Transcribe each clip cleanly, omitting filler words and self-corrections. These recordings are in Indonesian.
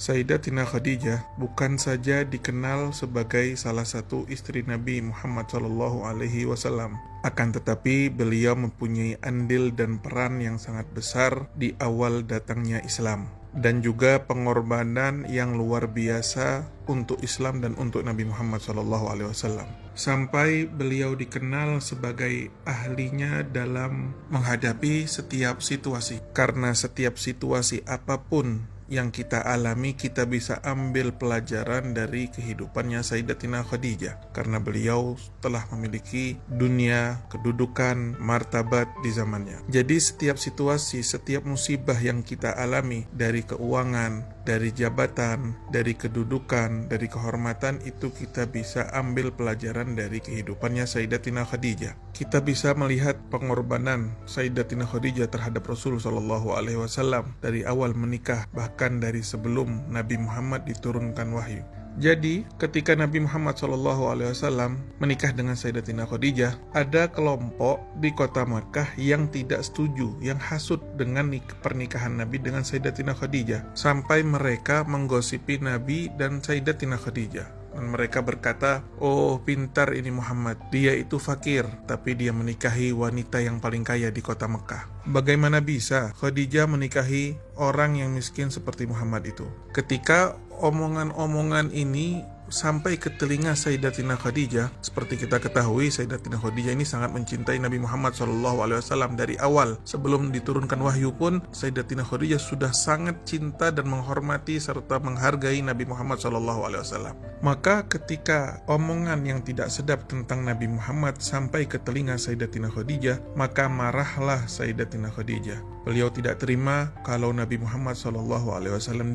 Sayyidatina Khadijah bukan saja dikenal sebagai salah satu istri Nabi Muhammad SAW, akan tetapi beliau mempunyai andil dan peran yang sangat besar di awal datangnya Islam, dan juga pengorbanan yang luar biasa untuk Islam dan untuk Nabi Muhammad SAW. Sampai beliau dikenal sebagai ahlinya dalam menghadapi setiap situasi. Karena setiap situasi apapun yang kita alami, kita bisa ambil pelajaran dari kehidupannya Sayyidatina Khadijah, karena beliau telah memiliki dunia, kedudukan, martabat di zamannya. Jadi setiap situasi, setiap musibah yang kita alami, dari keuangan, dari jabatan, dari kedudukan, dari kehormatan, itu kita bisa ambil pelajaran dari kehidupannya Sayyidatina Khadijah. Kita bisa melihat pengorbanan Sayyidatina Khadijah terhadap Rasul SAW dari awal menikah, bahkan dari sebelum Nabi Muhammad diturunkan wahyu. Jadi ketika Nabi Muhammad SAW menikah dengan Sayyidatina Khadijah, ada kelompok di kota Makkah yang tidak setuju, yang hasut dengan pernikahan Nabi dengan Sayyidatina Khadijah, sampai mereka menggosipi Nabi dan Sayyidatina Khadijah. Dan mereka berkata, oh pintar ini Muhammad, dia itu fakir, tapi dia menikahi wanita yang paling kaya di kota Mekah. Bagaimana bisa Khadijah menikahi orang yang miskin seperti Muhammad itu? Ketika omongan-omongan ini sampai ke telinga Sayyidatina Khadijah, seperti kita ketahui Sayyidatina Khadijah ini sangat mencintai Nabi Muhammad SAW dari awal. Sebelum diturunkan wahyu pun Sayyidatina Khadijah sudah sangat cinta dan menghormati serta menghargai Nabi Muhammad SAW. Maka ketika omongan yang tidak sedap tentang Nabi Muhammad sampai ke telinga Sayyidatina Khadijah, maka marahlah Sayyidatina Khadijah. Beliau tidak terima kalau Nabi Muhammad SAW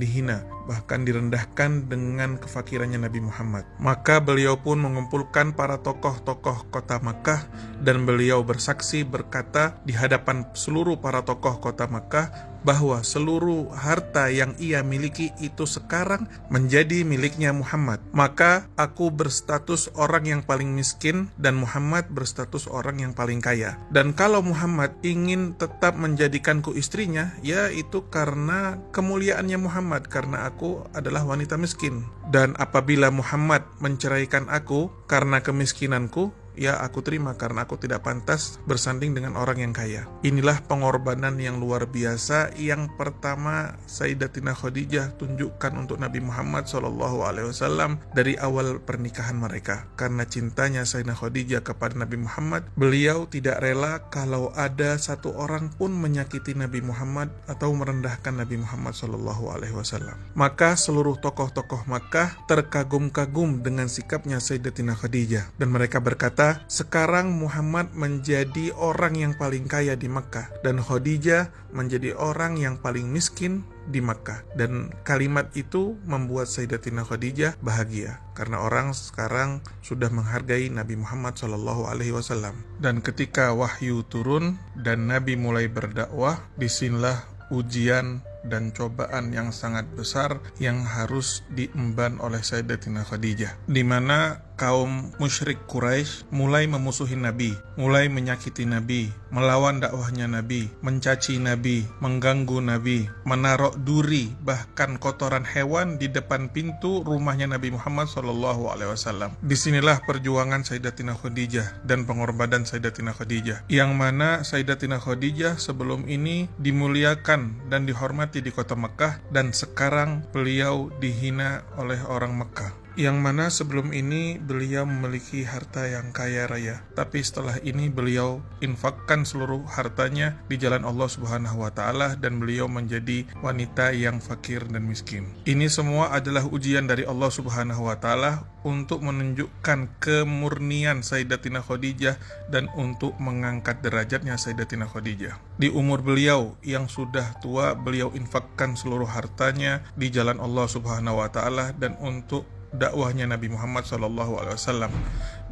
dihina, bahkan direndahkan dengan kefakirannya Nabi Muhammad. Maka beliau pun mengumpulkan para tokoh-tokoh kota Makkah, dan beliau bersaksi berkata di hadapan seluruh para tokoh kota Makkah bahwa seluruh harta yang ia miliki itu sekarang menjadi miliknya Muhammad. Maka aku berstatus orang yang paling miskin dan Muhammad berstatus orang yang paling kaya. Dan kalau Muhammad ingin tetap menjadikanku istrinya, ya itu karena kemuliaannya Muhammad, karena aku adalah wanita miskin. Dan apabila Muhammad menceraikan aku karena kemiskinanku, ya aku terima, karena aku tidak pantas bersanding dengan orang yang kaya. Inilah pengorbanan yang luar biasa yang pertama Sayyidatina Khadijah tunjukkan untuk Nabi Muhammad SAW dari awal pernikahan mereka. Karena cintanya Sayyidatina Khadijah kepada Nabi Muhammad, beliau tidak rela kalau ada satu orang pun menyakiti Nabi Muhammad atau merendahkan Nabi Muhammad SAW. Maka seluruh tokoh-tokoh Makkah terkagum-kagum dengan sikapnya Sayyidatina Khadijah, dan mereka berkata, sekarang Muhammad menjadi orang yang paling kaya di Makkah dan Khadijah menjadi orang yang paling miskin di Makkah. Dan kalimat itu membuat Sayyidatina Khadijah bahagia karena orang sekarang sudah menghargai Nabi Muhammad SAW. Dan ketika wahyu turun dan Nabi mulai berdakwah, disinilah ujian dan cobaan yang sangat besar yang harus diemban oleh Sayyidatina Khadijah, di mana kaum musyrik Quraisy mulai memusuhi Nabi, mulai menyakiti Nabi, melawan dakwahnya Nabi, mencaci Nabi, mengganggu Nabi, menaruh duri bahkan kotoran hewan di depan pintu rumahnya Nabi Muhammad SAW. Disinilah perjuangan Sayyidatina Khadijah dan pengorbanan Sayyidatina Khadijah, yang mana Sayyidatina Khadijah sebelum ini dimuliakan dan dihormati di kota Mekah, dan sekarang beliau dihina oleh orang Mekah, yang mana sebelum ini beliau memiliki harta yang kaya raya, tapi setelah ini beliau infakkan seluruh hartanya di jalan Allah Subhanahu wa Ta'ala, dan beliau menjadi wanita yang fakir dan miskin. Ini semua adalah ujian dari Allah Subhanahu wa Ta'ala untuk menunjukkan kemurnian Sayyidatina Khadijah dan untuk mengangkat derajatnya Sayyidatina Khadijah. Di umur beliau yang sudah tua, beliau infakkan seluruh hartanya di jalan Allah Subhanahu wa Ta'ala dan untuk dakwahnya Nabi Muhammad SAW.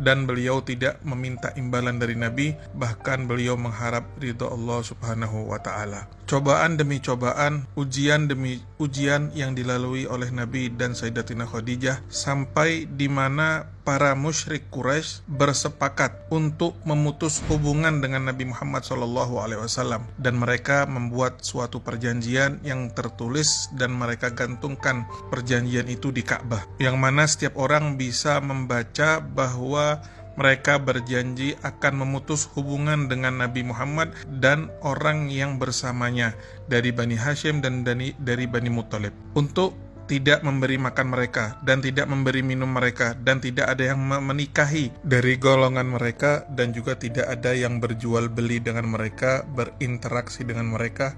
dan beliau tidak meminta imbalan dari Nabi, bahkan beliau mengharap ridha Allah Subhanahu wa taala. Cobaan demi cobaan, ujian demi ujian yang dilalui oleh Nabi dan Sayyidatina Khadijah, sampai di mana para musyrik Quraisy bersepakat untuk memutus hubungan dengan Nabi Muhammad SAW, dan mereka membuat suatu perjanjian yang tertulis dan mereka gantungkan perjanjian itu di Ka'bah, yang mana setiap orang bisa membaca bahwa mereka berjanji akan memutus hubungan dengan Nabi Muhammad dan orang yang bersamanya dari Bani Hashim dan dari Bani Muttalib, untuk tidak memberi makan mereka dan tidak memberi minum mereka, dan tidak ada yang menikahi dari golongan mereka, dan juga tidak ada yang berjual beli dengan mereka, berinteraksi dengan mereka.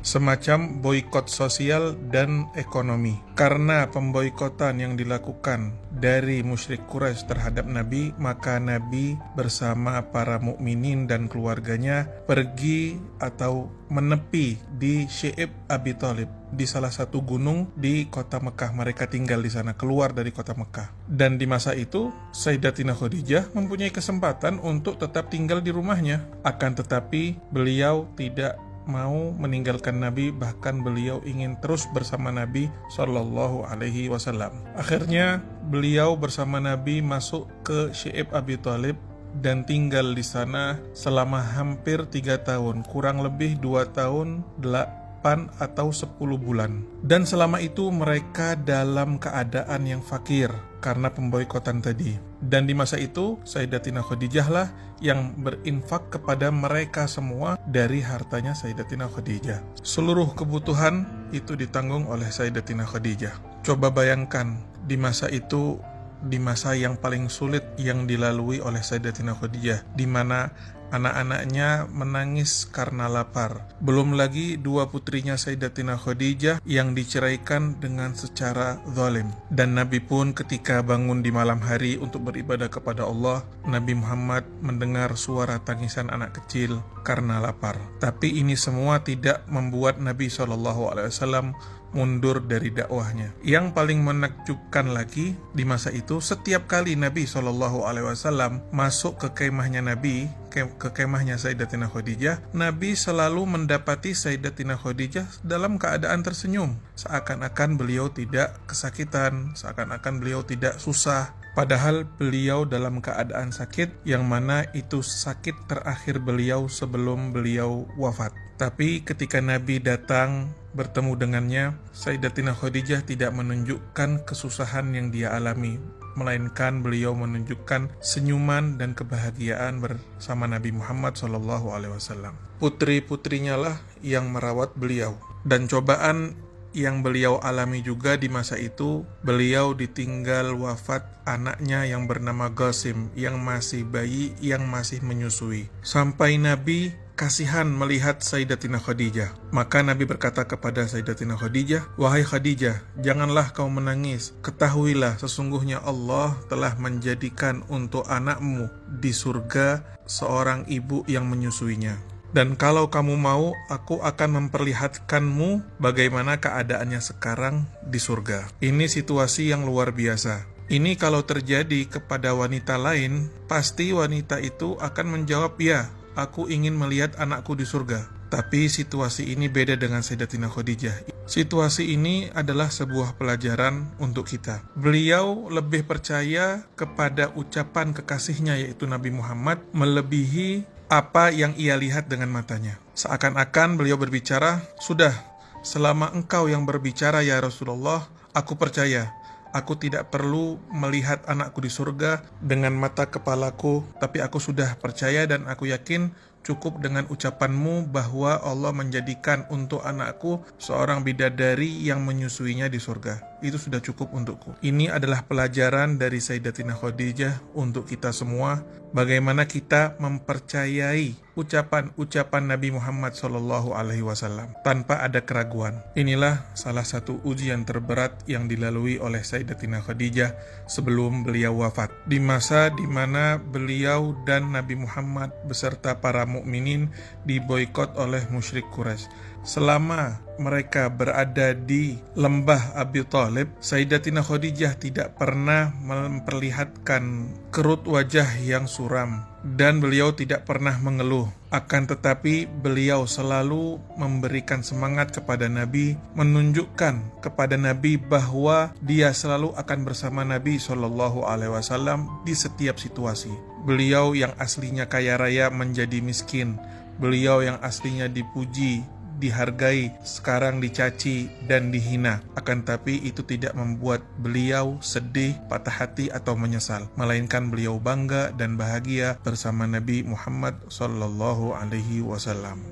Semacam boikot sosial dan ekonomi. Karena pemboikotan yang dilakukan dari musyrik Quraisy terhadap Nabi, maka Nabi bersama para mukminin dan keluarganya pergi atau menepi di Syi'ib Abi Thalib, di salah satu gunung di kota Mekah. Mereka tinggal di sana, keluar dari kota Mekah. Dan di masa itu Sayyidatina Khadijah mempunyai kesempatan untuk tetap tinggal di rumahnya. Akan tetapi beliau tidak mau meninggalkan Nabi, bahkan beliau ingin terus bersama Nabi Shallallahu Alaihi Wasallam. Akhirnya beliau bersama Nabi masuk ke Syi'ib Abi Thalib dan tinggal di sana selama hampir 3 tahun, kurang lebih 2 tahun 8 atau 10 bulan. Dan selama itu mereka dalam keadaan yang fakir karena pemboikotan tadi. Dan di masa itu Sayyidatina Khadijah lah yang berinfak kepada mereka semua dari hartanya Sayyidatina Khadijah. Seluruh kebutuhan itu ditanggung oleh Sayyidatina Khadijah. Coba bayangkan di masa itu, di masa yang paling sulit yang dilalui oleh Sayyidatina Khadijah, di mana anak-anaknya menangis karena lapar. Belum lagi 2 putrinya Sayyidatina Khadijah yang diceraikan dengan secara zalim. Dan Nabi pun ketika bangun di malam hari untuk beribadah kepada Allah, Nabi Muhammad mendengar suara tangisan anak kecil karena lapar. Tapi ini semua tidak membuat Nabi SAW mundur dari dakwahnya. Yang paling menakjubkan lagi, di masa itu setiap kali Nabi SAW masuk ke kemahnya Nabi, ke kemahnya Sayyidatina Khadijah, Nabi selalu mendapati Sayyidatina Khadijah dalam keadaan tersenyum, seakan-akan beliau tidak kesakitan, seakan-akan beliau tidak susah. Padahal beliau dalam keadaan sakit, yang mana itu sakit terakhir beliau sebelum beliau wafat. Tapi ketika Nabi datang bertemu dengannya, Sayyidatina Khadijah tidak menunjukkan kesusahan yang dia alami, melainkan beliau menunjukkan senyuman dan kebahagiaan bersama Nabi Muhammad SAW. Putri-putrinya lah yang merawat beliau. Dan cobaan yang beliau alami juga di masa itu, beliau ditinggal wafat anaknya yang bernama Qasim, yang masih bayi, yang masih menyusui. Sampai Nabi kasihan melihat Sayyidatina Khadijah. Maka Nabi berkata kepada Sayyidatina Khadijah, "Wahai Khadijah, janganlah kau menangis. Ketahuilah sesungguhnya Allah telah menjadikan untuk anakmu di surga seorang ibu yang menyusuinya. Dan kalau kamu mau, aku akan memperlihatkanmu bagaimana keadaannya sekarang di surga." Ini situasi yang luar biasa. Ini kalau terjadi kepada wanita lain, pasti wanita itu akan menjawab, "Ya, aku ingin melihat anakku di surga." Tapi situasi ini beda dengan Sayyidatina Khadijah. Situasi ini adalah sebuah pelajaran untuk kita. Beliau lebih percaya kepada ucapan kekasihnya, yaitu Nabi Muhammad, melebihi apa yang ia lihat dengan matanya. Seakan-akan beliau berbicara, "Sudah, selama engkau yang berbicara ya Rasulullah, aku percaya. Aku tidak perlu melihat anakku di surga dengan mata kepalaku, tapi aku sudah percaya dan aku yakin cukup dengan ucapanmu bahwa Allah menjadikan untuk anakku seorang bidadari yang menyusuinya di surga. Itu sudah cukup untukku." Ini adalah pelajaran dari Sayyidatina Khadijah untuk kita semua, bagaimana kita mempercayai ucapan-ucapan Nabi Muhammad SAW tanpa ada keraguan. Inilah salah satu ujian terberat yang dilalui oleh Sayyidatina Khadijah sebelum beliau wafat. Di masa di mana beliau dan Nabi Muhammad beserta para kaum mukminin diboikot oleh musyrik Quraisy. Selama mereka berada di lembah Abi Thalib, Sayyidatina Khadijah tidak pernah memperlihatkan kerut wajah yang suram dan beliau tidak pernah mengeluh. Akan tetapi beliau selalu memberikan semangat kepada Nabi, menunjukkan kepada Nabi bahwa dia selalu akan bersama Nabi SAW di setiap situasi. Beliau yang aslinya kaya raya menjadi miskin, beliau yang aslinya dipuji, dihargai, sekarang dicaci dan dihina. Akan tapi itu tidak membuat beliau sedih, patah hati atau menyesal, melainkan beliau bangga dan bahagia bersama Nabi Muhammad SAW.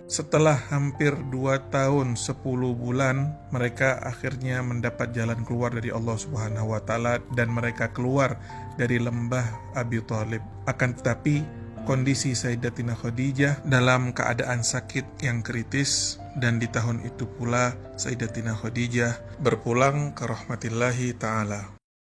Setelah hampir 2 tahun 10 bulan, mereka akhirnya mendapat jalan keluar dari Allah Subhanahu wa taala dan mereka keluar dari lembah Abi Thalib. Akan tetapi kondisi Sayyidatina Khadijah dalam keadaan sakit yang kritis, dan di tahun itu pula Sayyidatina Khadijah berpulang ke rahmatillahi ta'ala.